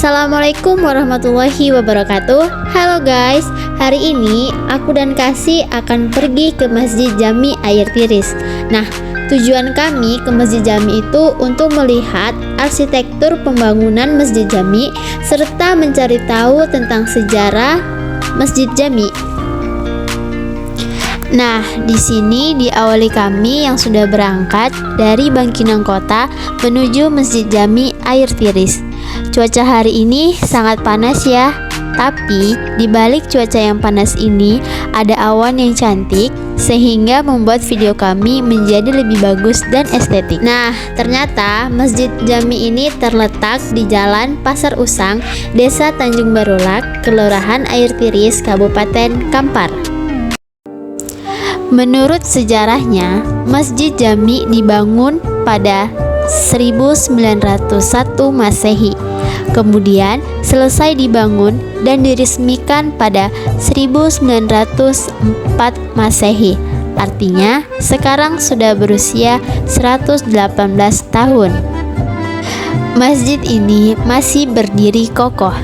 Assalamualaikum warahmatullahi wabarakatuh. Halo guys, hari ini aku dan Kasih akan pergi ke Masjid Jami Air Tiris. Nah, tujuan kami ke Masjid Jami itu untuk melihat arsitektur pembangunan Masjid Jami serta mencari tahu tentang sejarah Masjid Jami. Nah, di sini diawali kami yang sudah berangkat dari Bangkinang Kota menuju Masjid Jami Air Tiris. Cuaca hari ini sangat panas ya, tapi di balik cuaca yang panas ini ada awan yang cantik sehingga membuat video kami menjadi lebih bagus dan estetik. Nah, ternyata Masjid Jami ini terletak di Jalan Pasar Usang, Desa Tanjung Barulak, Kelurahan Air Tiris, Kabupaten Kampar. Menurut sejarahnya, Masjid Jami dibangun pada 1901 Masehi. Kemudian selesai dibangun dan diresmikan pada 1904 Masehi. Artinya sekarang sudah berusia 118 tahun. Masjid ini masih berdiri kokoh.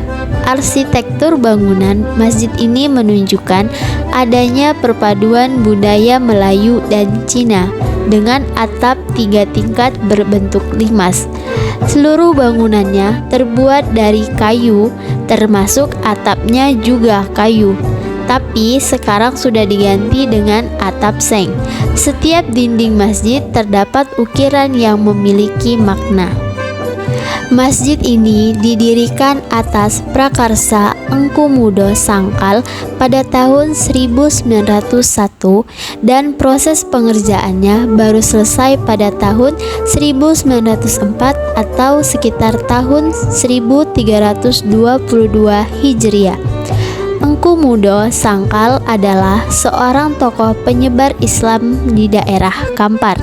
Arsitektur bangunan masjid ini menunjukkan adanya perpaduan budaya Melayu dan Cina dengan atap 3 tingkat berbentuk limas. Seluruh bangunannya terbuat dari kayu, termasuk atapnya juga kayu. Tapi sekarang sudah diganti dengan atap seng. Setiap dinding masjid terdapat ukiran yang memiliki makna. Masjid ini didirikan atas prakarsa Engku Mudo Sangkal pada tahun 1901 dan proses pengerjaannya baru selesai pada tahun 1904 atau sekitar tahun 1322 Hijriah. Engku Mudo Sangkal adalah seorang tokoh penyebar Islam di daerah Kampar.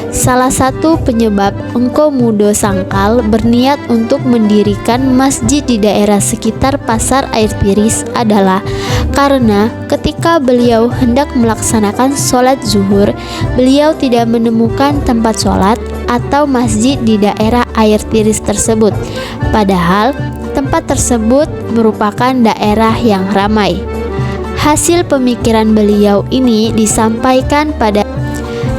Salah satu penyebab Engku Mudo Sangkal berniat untuk mendirikan masjid di daerah sekitar Pasar Air Tiris adalah karena ketika beliau hendak melaksanakan sholat zuhur, beliau tidak menemukan tempat sholat atau masjid di daerah Air Tiris tersebut. Padahal tempat tersebut merupakan daerah yang ramai. Hasil pemikiran beliau ini disampaikan pada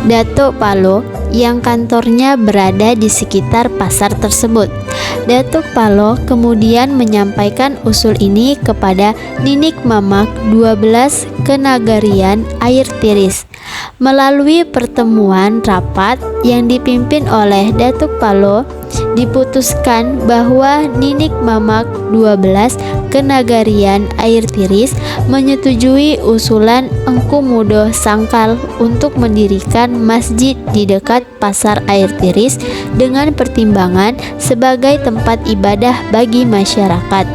Datuk Palo yang kantornya berada di sekitar pasar tersebut. Datuk Palo kemudian menyampaikan usul ini kepada Ninik Mamak 12 Kenagarian Air Tiris. Melalui pertemuan rapat yang dipimpin oleh Datuk Palo, diputuskan bahwa Ninik Mamak 12 Kenagarian Air Tiris menyetujui usulan Engku Mudo Sangkal untuk mendirikan masjid di dekat Pasar Air Tiris dengan pertimbangan sebagai tempat ibadah bagi masyarakat,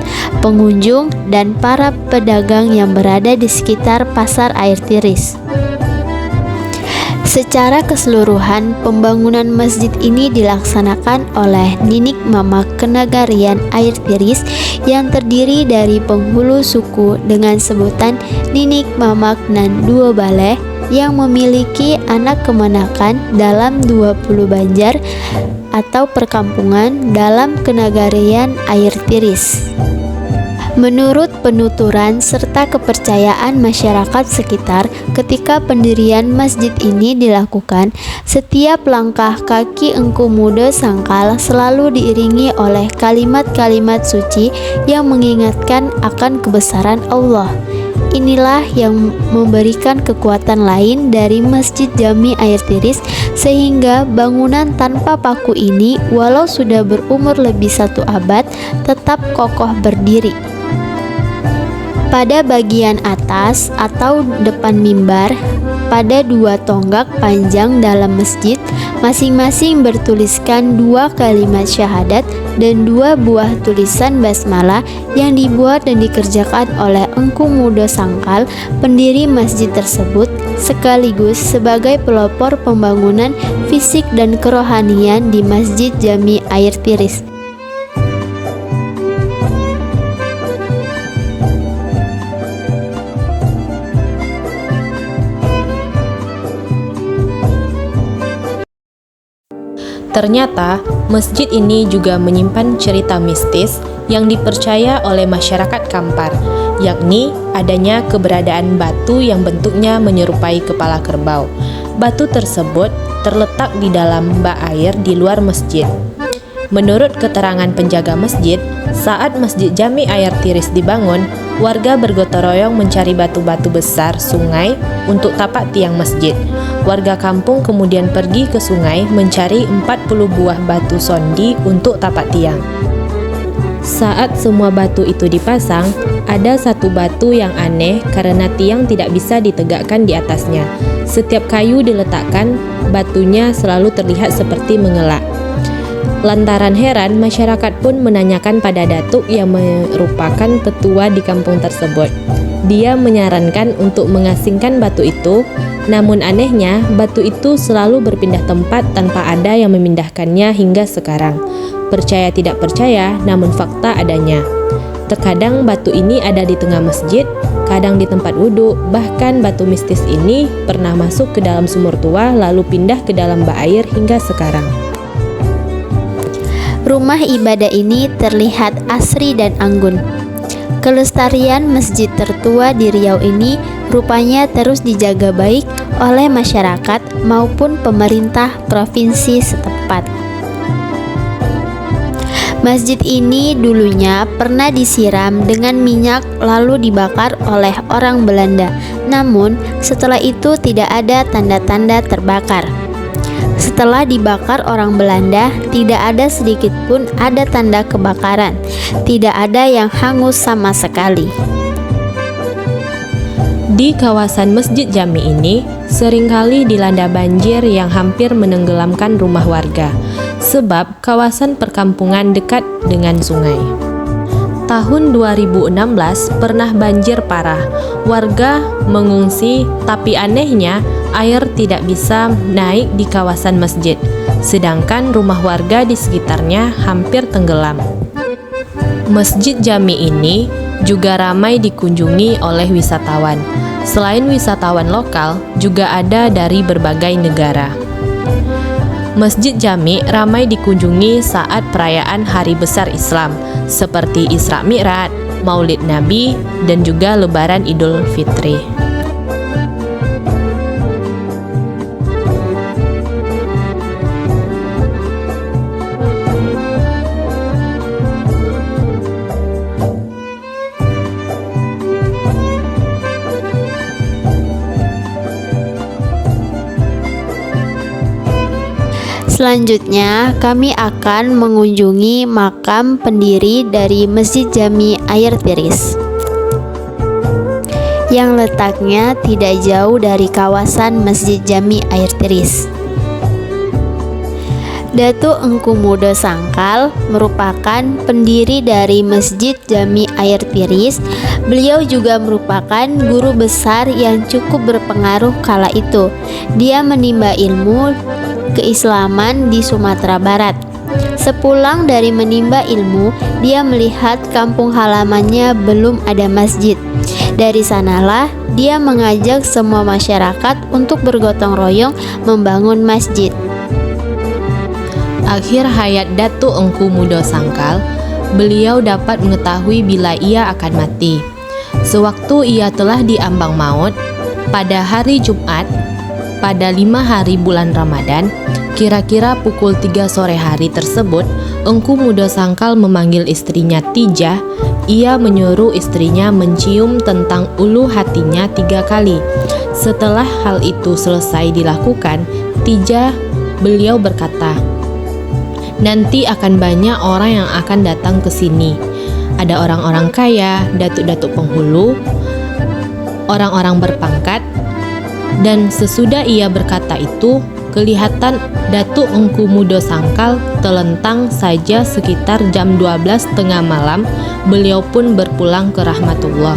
pengunjung, dan para pedagang yang berada di sekitar Pasar Air Tiris. Secara keseluruhan, pembangunan masjid ini dilaksanakan oleh Ninik Mamak Kenagarian Air Tiris yang terdiri dari penghulu suku dengan sebutan Ninik Mamak Nan Duo Baleh yang memiliki anak kemenakan dalam 20 banjar atau perkampungan dalam Kenagarian Air Tiris. Menurut penuturan serta kepercayaan masyarakat sekitar, ketika pendirian masjid ini dilakukan, setiap langkah kaki Engku Mudo Sangkal selalu diiringi oleh kalimat-kalimat suci yang mengingatkan akan kebesaran Allah. Inilah yang memberikan kekuatan lain dari Masjid Jami Air Tiris, sehingga bangunan tanpa paku ini walau sudah berumur lebih 1 abad tetap kokoh berdiri. Pada bagian atas atau depan mimbar, pada 2 tonggak panjang dalam masjid, masing-masing bertuliskan 2 kalimat syahadat dan 2 buah tulisan basmalah yang dibuat dan dikerjakan oleh Engku Mudo Sangkal, pendiri masjid tersebut, sekaligus sebagai pelopor pembangunan fisik dan kerohanian di Masjid Jami Air Tiris. Ternyata, masjid ini juga menyimpan cerita mistis yang dipercaya oleh masyarakat Kampar, yakni adanya keberadaan batu yang bentuknya menyerupai kepala kerbau. Batu tersebut terletak di dalam bak air di luar masjid. Menurut keterangan penjaga masjid, saat Masjid Jami Air Tiris dibangun, warga bergotong royong mencari batu-batu besar sungai untuk tapak tiang masjid. Warga kampung kemudian pergi ke sungai mencari 40 buah batu sondi untuk tapak tiang. Saat semua batu itu dipasang, ada satu batu yang aneh karena tiang tidak bisa ditegakkan di atasnya. Setiap kayu diletakkan, batunya selalu terlihat seperti mengelak. Lantaran heran, masyarakat pun menanyakan pada datuk yang merupakan petua di kampung tersebut. Dia menyarankan untuk mengasingkan batu itu, namun anehnya batu itu selalu berpindah tempat tanpa ada yang memindahkannya hingga sekarang. Percaya tidak percaya, namun fakta adanya. Terkadang batu ini ada di tengah masjid, kadang di tempat wudhu, bahkan batu mistis ini pernah masuk ke dalam sumur tua lalu pindah ke dalam bak air hingga sekarang. Rumah ibadah ini terlihat asri dan anggun. Kelestarian masjid tertua di Riau ini rupanya terus dijaga baik oleh masyarakat maupun pemerintah provinsi setempat. Masjid ini dulunya pernah disiram dengan minyak lalu dibakar oleh orang Belanda. Namun setelah itu tidak ada tanda-tanda terbakar. Setelah dibakar orang Belanda, tidak ada sedikit pun ada tanda kebakaran. Tidak ada yang hangus sama sekali. Di kawasan Masjid Jami ini seringkali dilanda banjir yang hampir menenggelamkan rumah warga, sebab kawasan perkampungan dekat dengan sungai. Tahun 2016 pernah banjir parah. Warga mengungsi, tapi anehnya air tidak bisa naik di kawasan masjid, sedangkan rumah warga di sekitarnya hampir tenggelam. Masjid Jami ini juga ramai dikunjungi oleh wisatawan. Selain wisatawan lokal, juga ada dari berbagai negara. Masjid Jami ramai dikunjungi saat perayaan hari besar Islam, seperti Isra Mi'raj, Maulid Nabi, dan juga Lebaran Idul Fitri. Selanjutnya, kami akan mengunjungi makam pendiri dari Masjid Jami Air Tiris yang letaknya tidak jauh dari kawasan Masjid Jami Air Tiris. Datuk Engku Mudo Sangkal merupakan pendiri dari Masjid Jami Air Tiris. Beliau juga merupakan guru besar yang cukup berpengaruh kala itu. Dia menimba ilmu keislaman di Sumatera Barat. Sepulang dari menimba ilmu, dia melihat kampung halamannya belum ada masjid. Dari sanalah dia mengajak semua masyarakat untuk bergotong royong membangun masjid. Akhir hayat Datuk Engku Mudo Sangkal, beliau dapat mengetahui bila ia akan mati. Sewaktu ia telah diambang maut, pada hari Jumat, pada 5 hari bulan Ramadan, kira-kira pukul 3 sore hari tersebut, Engku Mudo Sangkal memanggil istrinya Tijah. Ia menyuruh istrinya mencium tentang ulu hatinya 3 kali. Setelah hal itu selesai dilakukan, beliau berkata, "Nanti akan banyak orang yang akan datang ke sini. Ada orang-orang kaya, datuk-datuk penghulu, orang-orang berpangkat." Dan sesudah ia berkata itu, kelihatan Datuk Engku Mudo Sangkal telentang saja sekitar jam 12 tengah malam. Beliau pun berpulang ke rahmatullah.